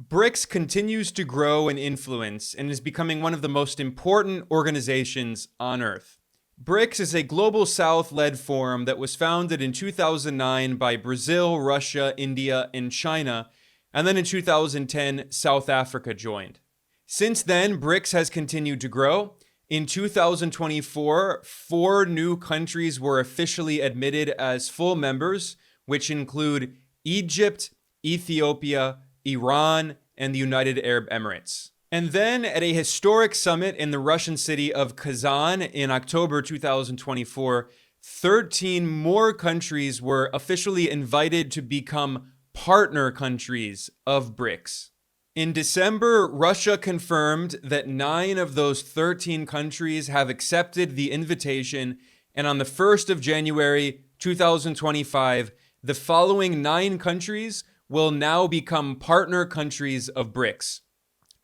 BRICS continues to grow in influence and is becoming one of the most important organizations on Earth. BRICS is a global South-led forum that was founded in 2009 by Brazil, Russia, India, and China, and then in 2010, South Africa joined. Since then, BRICS has continued to grow. In 2024, 4 new countries were officially admitted as full members, which include Egypt, Ethiopia, Iran, and the United Arab Emirates. And then at a historic summit in the Russian city of Kazan in October 2024, 13 more countries were officially invited to become partner countries of BRICS. In December, Russia confirmed that 9 of those 13 countries have accepted the invitation, and on the 1st of January 2025, the following 9 countries will now become partner countries of BRICS: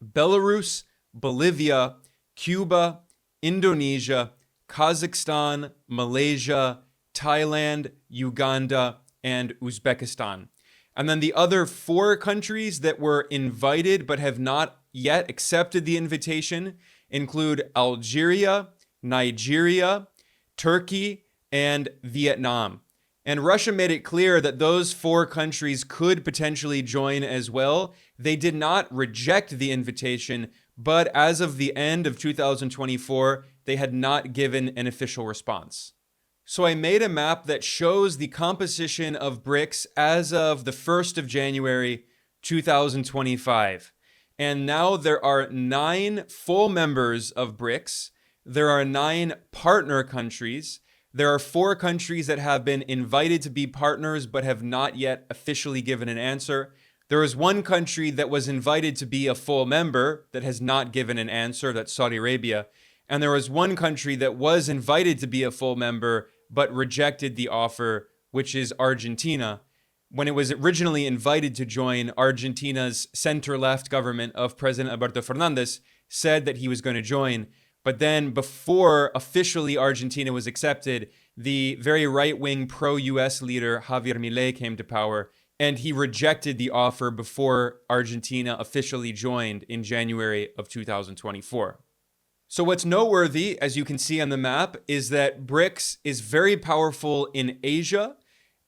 Belarus, Bolivia, Cuba, Indonesia, Kazakhstan, Malaysia, Thailand, Uganda, and Uzbekistan. And then the other 4 countries that were invited but have not yet accepted the invitation include Algeria, Nigeria, Turkey, and Vietnam. And Russia made it clear that those 4 countries could potentially join as well. They did not reject the invitation, but as of the end of 2024, they had not given an official response. So I made a map that shows the composition of BRICS as of the 1st of January 2025. And now there are 9 full members of BRICS. There are 9 partner countries. There are 4 countries that have been invited to be partners but have not yet officially given an answer. There is 1 country that was invited to be a full member that has not given an answer, that's Saudi Arabia. And there was 1 country that was invited to be a full member but rejected the offer, which is Argentina. When it was originally invited to join, Argentina's center-left government of President Alberto Fernandez said that he was going to join. But then before officially Argentina was accepted, the very right-wing pro-US leader Javier Milei came to power, and he rejected the offer before Argentina officially joined in January of 2024. So what's noteworthy, as you can see on the map, is that BRICS is very powerful in Asia,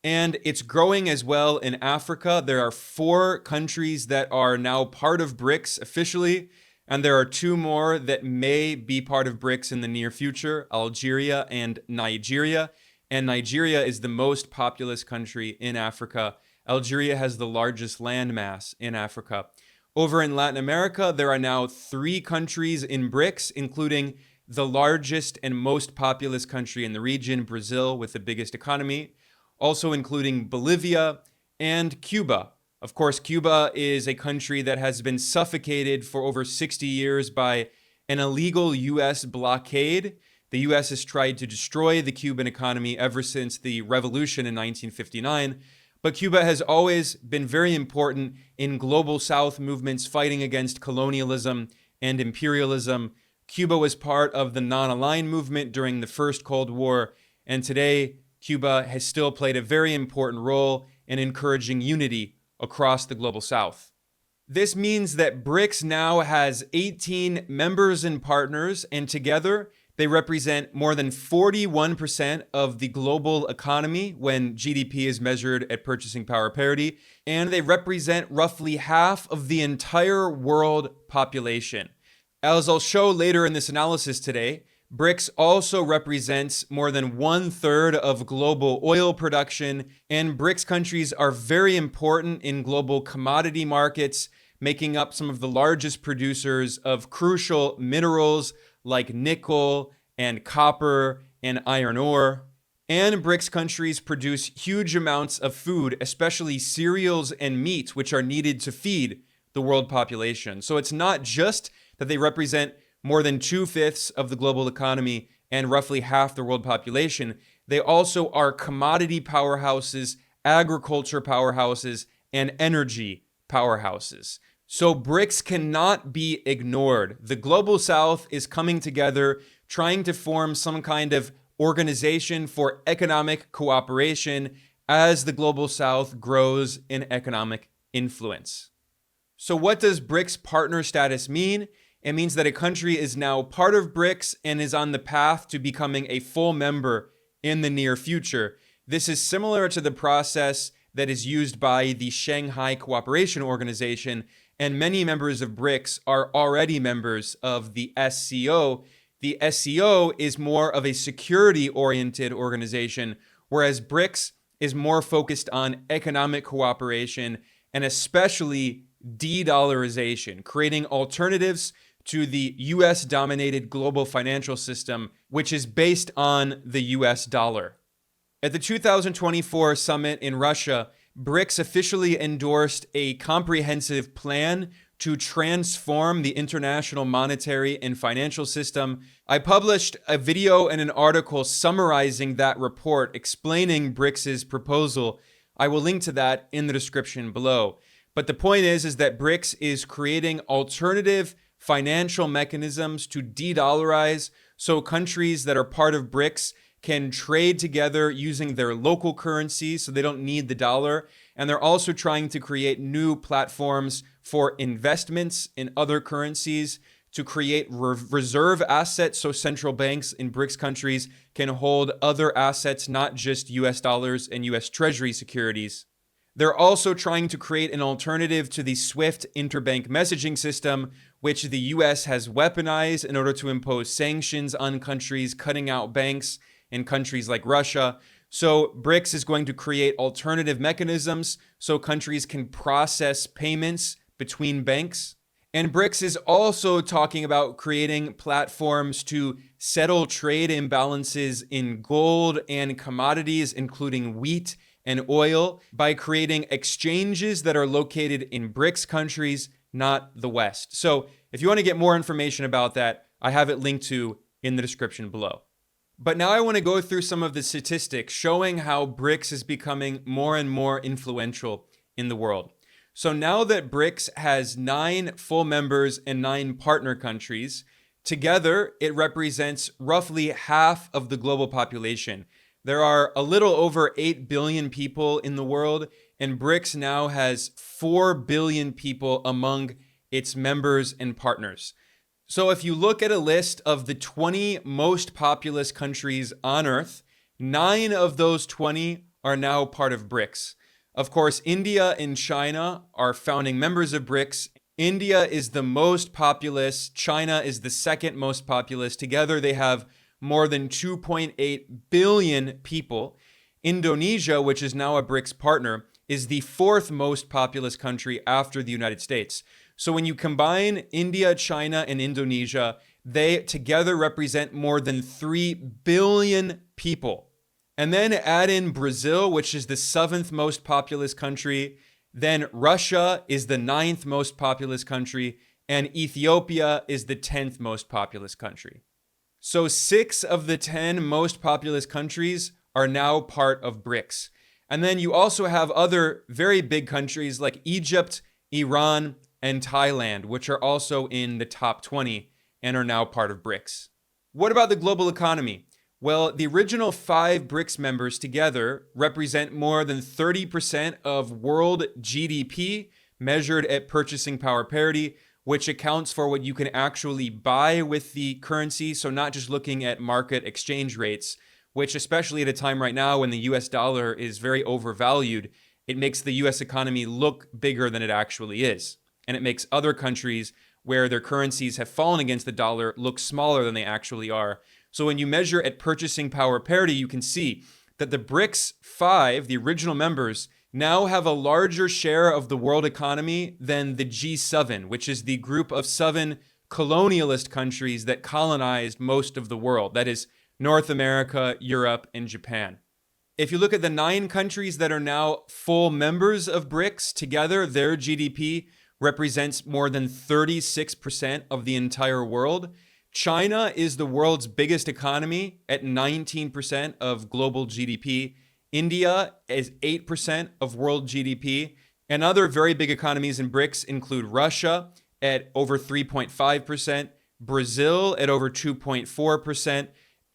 and it's growing as well in Africa. There are 4 countries that are now part of BRICS officially, and there are 2 more that may be part of BRICS in the near future, Algeria and Nigeria. And Nigeria is the most populous country in Africa. Algeria has the largest landmass in Africa. Over in Latin America, there are now 3 countries in BRICS, including the largest and most populous country in the region, Brazil, with the biggest economy, also including Bolivia and Cuba. Of course, Cuba is a country that has been suffocated for over 60 years by an illegal U.S. blockade. The U.S. has tried to destroy the Cuban economy ever since the revolution in 1959. But Cuba has always been very important in global South movements fighting against colonialism and imperialism. Cuba was part of the non-aligned movement during the first Cold War, and today Cuba has still played a very important role in encouraging unity across the global South. This means that BRICS now has 18 members and partners, and together they represent more than 41% of the global economy when GDP is measured at purchasing power parity, and they represent roughly half of the entire world population. As I'll show later in this analysis today, BRICS also represents more than 1/3 of global oil production, and BRICS countries are very important in global commodity markets, making up some of the largest producers of crucial minerals like nickel and copper and iron ore. And BRICS countries produce huge amounts of food, especially cereals and meat, which are needed to feed the world population. So it's not just that they represent more than 2/5 of the global economy and roughly half the world population. They also are commodity powerhouses, agriculture powerhouses, and energy powerhouses. So BRICS cannot be ignored. The global South is coming together, trying to form some kind of organization for economic cooperation as the global South grows in economic influence. So what does BRICS partner status mean? It means that a country is now part of BRICS and is on the path to becoming a full member in the near future. This is similar to the process that is used by the Shanghai Cooperation Organization, and many members of BRICS are already members of the SCO. The SCO is more of a security-oriented organization, whereas BRICS is more focused on economic cooperation and especially de-dollarization, creating alternatives to the US-dominated global financial system, which is based on the US dollar. At the 2024 summit in Russia, BRICS officially endorsed a comprehensive plan to transform the international monetary and financial system. I published a video and an article summarizing that report, explaining BRICS's proposal. I will link to that in the description below. But the point is that BRICS is creating alternative financial mechanisms to de-dollarize, so countries that are part of BRICS can trade together using their local currency, so they don't need the dollar. And they're also trying to create new platforms for investments in other currencies to create reserve assets, so central banks in BRICS countries can hold other assets, not just US dollars and US Treasury securities. They're also trying to create an alternative to the SWIFT interbank messaging system, which the US has weaponized in order to impose sanctions on countries, cutting out banks in countries like Russia. So BRICS is going to create alternative mechanisms so countries can process payments between banks. And BRICS is also talking about creating platforms to settle trade imbalances in gold and commodities, including wheat and oil, by creating exchanges that are located in BRICS countries, not the West. So if you want to get more information about that, I have it linked to in the description below. But now I want to go through some of the statistics showing how BRICS is becoming more and more influential in the world. So now that BRICS has 9 full members and 9 partner countries, together it represents roughly half of the global population. There are a little over 8 billion people in the world, and BRICS now has 4 billion people among its members and partners. So if you look at a list of the 20 most populous countries on Earth, 9 of those 20 are now part of BRICS. Of course, India and China are founding members of BRICS. India is the most populous. China is the second most populous. Together, they have more than 2.8 billion people. Indonesia, which is now a BRICS partner, is the 4th most populous country after the United States. So when you combine India, China, and Indonesia, they together represent more than 3 billion people. And then add in Brazil, which is the 7th most populous country. Then Russia is the 9th most populous country. And Ethiopia is the 10th most populous country. So 6 of the 10 most populous countries are now part of BRICS. And then you also have other very big countries like Egypt, Iran, and Thailand, which are also in the top 20 and are now part of BRICS. What about the global economy? Well, the original 5 BRICS members together represent more than 30% of world GDP measured at purchasing power parity, which accounts for what you can actually buy with the currency. So not just looking at market exchange rates, which especially at a time right now when the US dollar is very overvalued, it makes the US economy look bigger than it actually is. And it makes other countries where their currencies have fallen against the dollar look smaller than they actually are. So when you measure at purchasing power parity, you can see that the BRICS 5, the original members, now have a larger share of the world economy than the G7, which is the group of 7 colonialist countries that colonized most of the world. That is North America, Europe, and Japan. If you look at the 9 countries that are now full members of BRICS together, their GDP represents more than 36% of the entire world. China is the world's biggest economy at 19% of global GDP. India is 8% of world GDP. And other very big economies in BRICS include Russia at over 3.5%, Brazil at over 2.4%.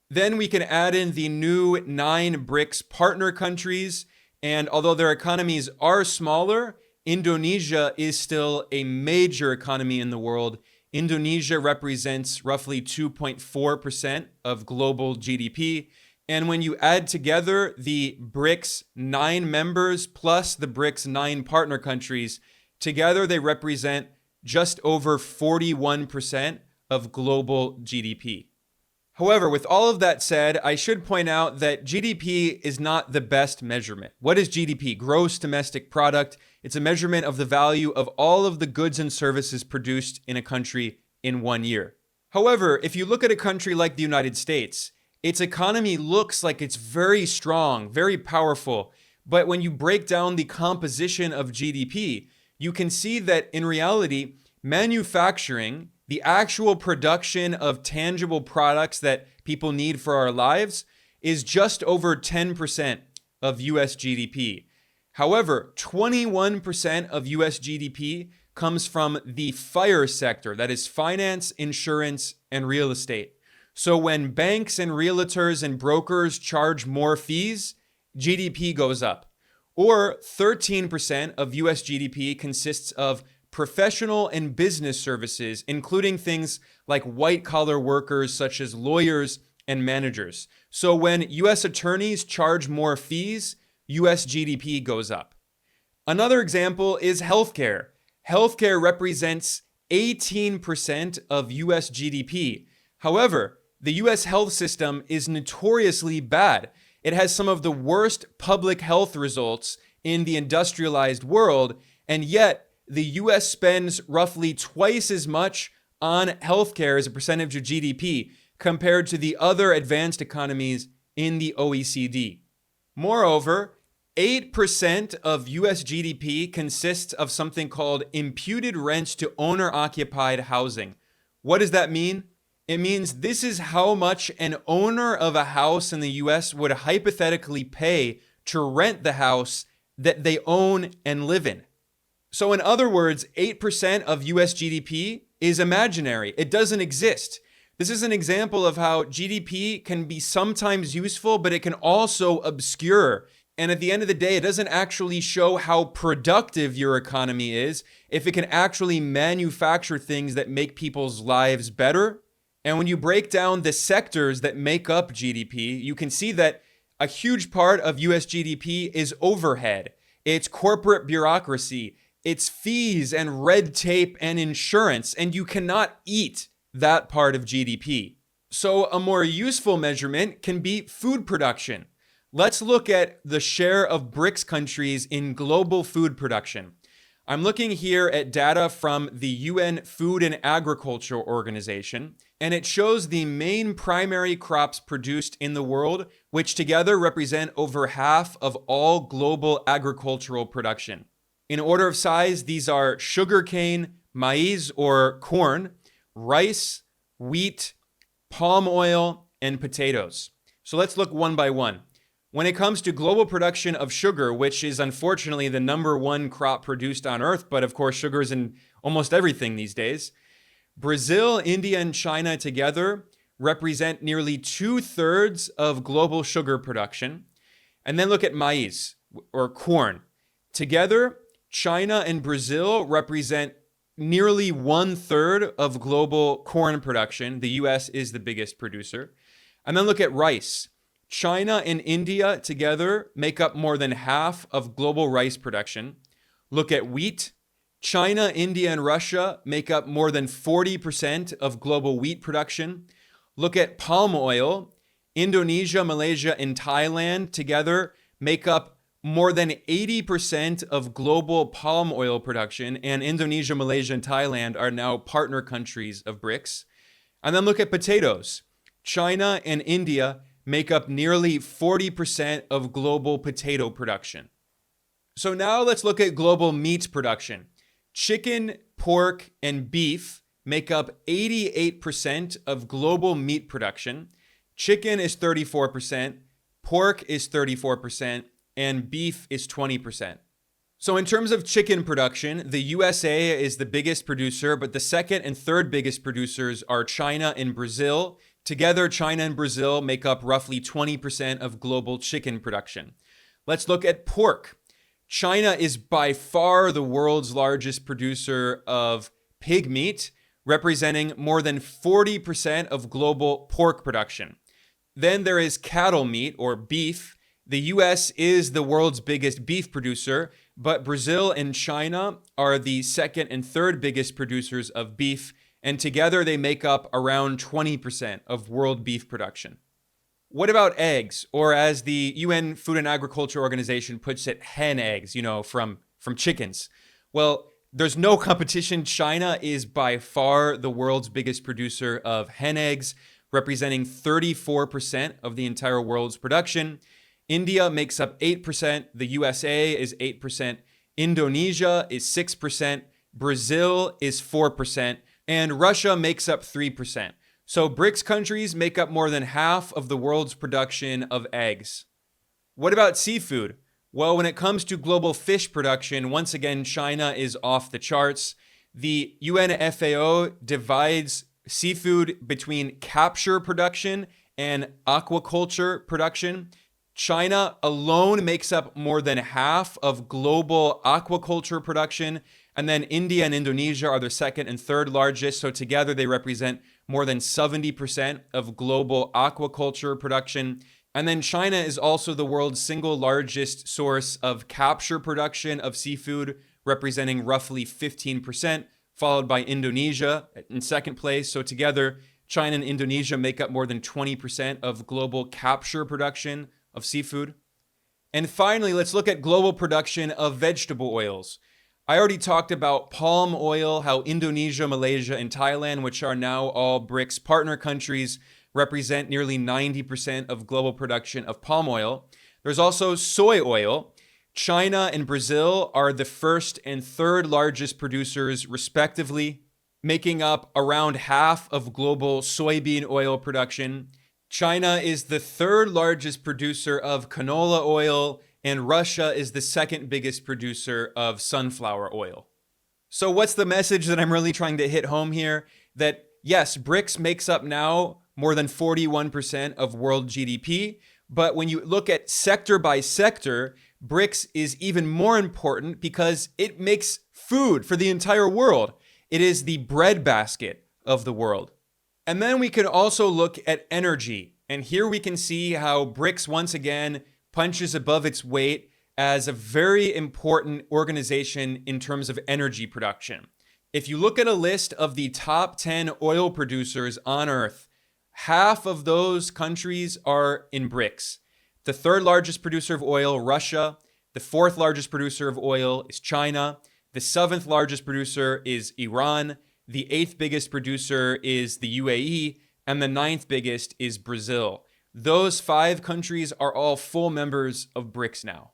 Then we can add in the new 9 BRICS partner countries. And although their economies are smaller, Indonesia is still a major economy in the world. Indonesia represents roughly 2.4% of global GDP. And when you add together the BRICS 9 members plus the BRICS 9 partner countries, together they represent just over 41% of global GDP. However, with all of that said, I should point out that GDP is not the best measurement. What is GDP? Gross domestic product. It's a measurement of the value of all of the goods and services produced in a country in 1 year. However, if you look at a country like the United States, its economy looks like it's very strong, very powerful. But when you break down the composition of GDP, you can see that in reality, manufacturing, the actual production of tangible products that people need for our lives, is just over 10% of US GDP. However, 21% of US GDP comes from the FIRE sector, that is finance, insurance, and real estate. So when banks and realtors and brokers charge more fees, GDP goes up. Or 13% of US GDP consists of professional and business services, including things like white-collar workers such as lawyers and managers. So when US attorneys charge more fees, US GDP goes up. Another example is healthcare. Healthcare represents 18% of US GDP. However, the US health system is notoriously bad. It has some of the worst public health results in the industrialized world, and yet the US spends roughly twice as much on healthcare as a percentage of GDP compared to the other advanced economies in the OECD. Moreover, 8% of US GDP consists of something called imputed rent to owner-occupied housing. What does that mean? It means this is how much an owner of a house in the US would hypothetically pay to rent the house that they own and live in. So in other words, 8% of US GDP is imaginary. It doesn't exist. This is an example of how GDP can be sometimes useful, but it can also obscure. And at the end of the day, it doesn't actually show how productive your economy is if it can actually manufacture things that make people's lives better. And when you break down the sectors that make up GDP, you can see that a huge part of US GDP is overhead. It's corporate bureaucracy. It's fees and red tape and insurance, and you cannot eat that part of GDP. So a more useful measurement can be food production. Let's look at the share of BRICS countries in global food production. I'm looking here at data from the UN Food and Agriculture Organization, and it shows the main primary crops produced in the world, which together represent over half of all global agricultural production. In order of size, these are sugarcane, maize or corn, rice, wheat, palm oil, and potatoes. So let's look one by one. When it comes to global production of sugar, which is unfortunately the #1 crop produced on Earth, but of course sugar is in almost everything these days, Brazil, India, and China together represent nearly 2/3 of global sugar production. And then look at maize or corn. Together, China and Brazil represent nearly 1/3 of global corn production. The US is the biggest producer. And then look at rice. China and India together make up more than half of global rice production. Look at wheat. China, India, and Russia make up more than 40% of global wheat production. Look at palm oil. Indonesia, Malaysia, and Thailand together make up more than 80% of global palm oil production, and Indonesia, Malaysia, and Thailand are now partner countries of BRICS. And then look at potatoes. China and India make up nearly 40% of global potato production. So now let's look at global meat production. Chicken, pork, and beef make up 88% of global meat production. Chicken is 34%, pork is 34%, and beef is 20%. So in terms of chicken production, the USA is the biggest producer, but the second and third biggest producers are China and Brazil. Together, China and Brazil make up roughly 20% of global chicken production. Let's look at pork. China is by far the world's largest producer of pig meat, representing more than 40% of global pork production. Then there is cattle meat, or beef. The US is the world's biggest beef producer, but Brazil and China are the second and third biggest producers of beef, and together they make up around 20% of world beef production. What about eggs, or as the UN Food and Agriculture Organization puts it, hen eggs, from chickens? Well, there's no competition. China is by far the world's biggest producer of hen eggs, representing 34% of the entire world's production. India makes up 8%, the USA is 8%, Indonesia is 6%, Brazil is 4%, and Russia makes up 3%. So BRICS countries make up more than half of the world's production of eggs. What about seafood? Well, when it comes to global fish production, once again, China is off the charts. The UN FAO divides seafood between capture production and aquaculture production. China alone makes up more than half of global aquaculture production, and then India and Indonesia are the second and third largest, so together they represent more than 70% of global aquaculture production. And then China is also the world's single largest source of capture production of seafood, representing roughly 15%, followed by Indonesia in second place. So together, China and Indonesia make up more than 20% of global capture production of seafood. And finally, let's look at global production of vegetable oils. I already talked about palm oil, how Indonesia, Malaysia, and Thailand, which are now all BRICS partner countries, represent nearly 90% of global production of palm oil. There's also soy oil. China and Brazil are the first and third largest producers, respectively, making up around half of global soybean oil production. China is the third largest producer of canola oil, and Russia is the second biggest producer of sunflower oil. So what's the message that I'm really trying to hit home here? That yes, BRICS makes up now more than 41% of world GDP, but when you look at sector by sector, BRICS is even more important because it makes food for the entire world. It is the breadbasket of the world. And then we can also look at energy. And here we can see how BRICS once again punches above its weight as a very important organization in terms of energy production. If you look at a list of the top 10 oil producers on Earth, half of those countries are in BRICS. The third largest producer of oil, Russia. The fourth largest producer of oil is China. The seventh largest producer is Iran. The eighth biggest producer is the UAE. And the ninth biggest is Brazil. Those 5 countries are all full members of BRICS now.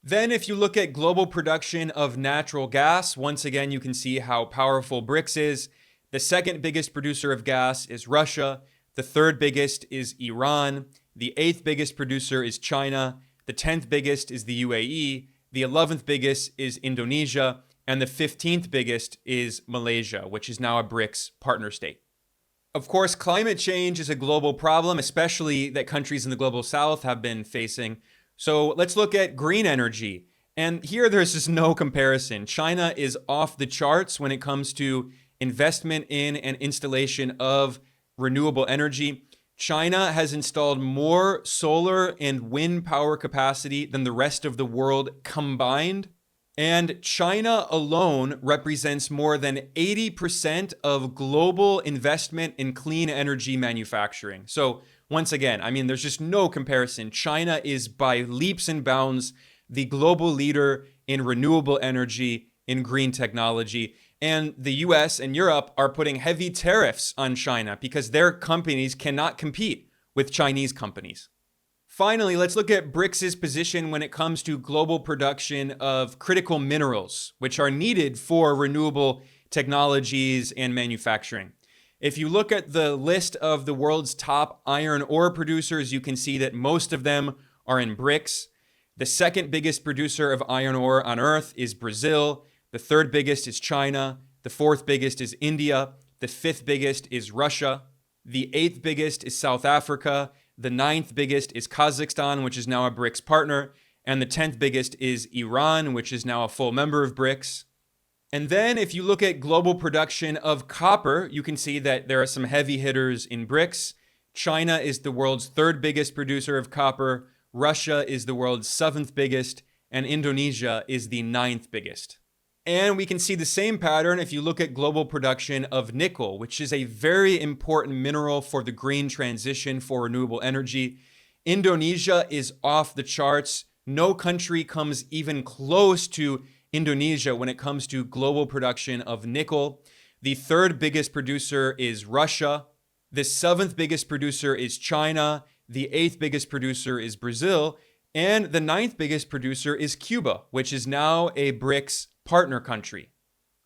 Then if you look at global production of natural gas, once again, you can see how powerful BRICS is. The second biggest producer of gas is Russia. The third biggest is Iran. The 8th biggest producer is China. The 10th biggest is the UAE. The 11th biggest is Indonesia. And the 15th biggest is Malaysia, which is now a BRICS partner state. Of course, climate change is a global problem, especially that countries in the global south have been facing. So let's look at green energy. And here there's just no comparison. China is off the charts when it comes to investment in and installation of renewable energy. China has installed more solar and wind power capacity than the rest of the world combined. And China alone represents more than 80% of global investment in clean energy manufacturing. So once again, there's just no comparison. China is by leaps and bounds the global leader in renewable energy, in green technology. And the US and Europe are putting heavy tariffs on China because their companies cannot compete with Chinese companies. Finally, let's look at BRICS' position when it comes to global production of critical minerals, which are needed for renewable technologies and manufacturing. If you look at the list of the world's top iron ore producers, you can see that most of them are in BRICS. The second biggest producer of iron ore on Earth is Brazil. The third biggest is China. The fourth biggest is India. The fifth biggest is Russia. The eighth biggest is South Africa. The ninth biggest is Kazakhstan, which is now a BRICS partner. and the 10th biggest is Iran, which is now a full member of BRICS. And then if you look at global production of copper, you can see that there are some heavy hitters in BRICS. China is the world's 3rd biggest producer of copper, Russia is the world's 7th biggest, and Indonesia is the 9th biggest. And we can see the same pattern if you look at global production of nickel, which is a very important mineral for the green transition for renewable energy. Indonesia is off the charts. No country comes even close to Indonesia when it comes to global production of nickel. The 3rd biggest producer is Russia. The 7th biggest producer is China. The 8th biggest producer is Brazil. And the 9th biggest producer is Cuba, which is now a BRICS partner country.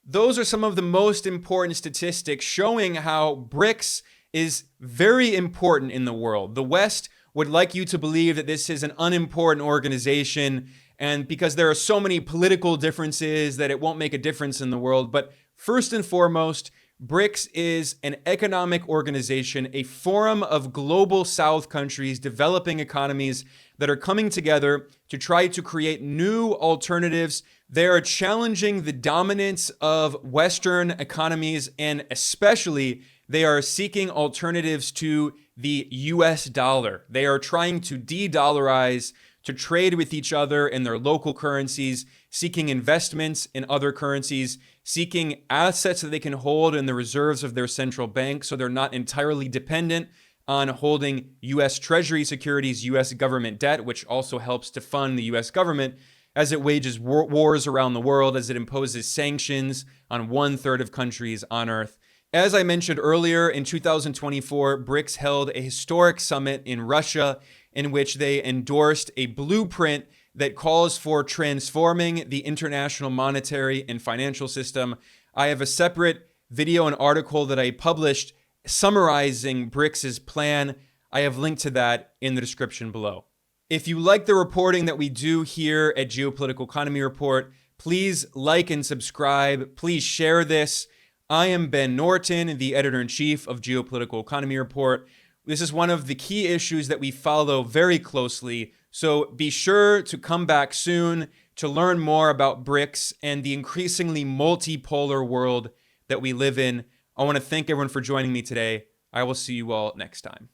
Those are some of the most important statistics showing how BRICS is very important in the world. The West would like you to believe that this is an unimportant organization, and because there are so many political differences that it won't make a difference in the world. But first and foremost, BRICS is an economic organization, a forum of global South countries, developing economies that are coming together to try to create new alternatives. They are challenging the dominance of Western economies, and especially they are seeking alternatives to the US dollar. They are trying to de-dollarize, to trade with each other in their local currencies, seeking investments in other currencies, seeking assets that they can hold in the reserves of their central bank so they're not entirely dependent on holding US Treasury securities, US government debt, which also helps to fund the US government as it wages wars around the world, as it imposes sanctions on 1/3 of countries on Earth. As I mentioned earlier, in 2024, BRICS held a historic summit in Russia in which they endorsed a blueprint that calls for transforming the international monetary and financial system. I have a separate video and article that I published summarizing BRICS's plan. I have linked to that in the description below. If you like the reporting that we do here at Geopolitical Economy Report, please like and subscribe. Please share this. I am Ben Norton, the editor-in-chief of Geopolitical Economy Report. This is one of the key issues that we follow very closely, so be sure to come back soon to learn more about BRICS and the increasingly multipolar world that we live in. I want to thank everyone for joining me today. I will see you all next time.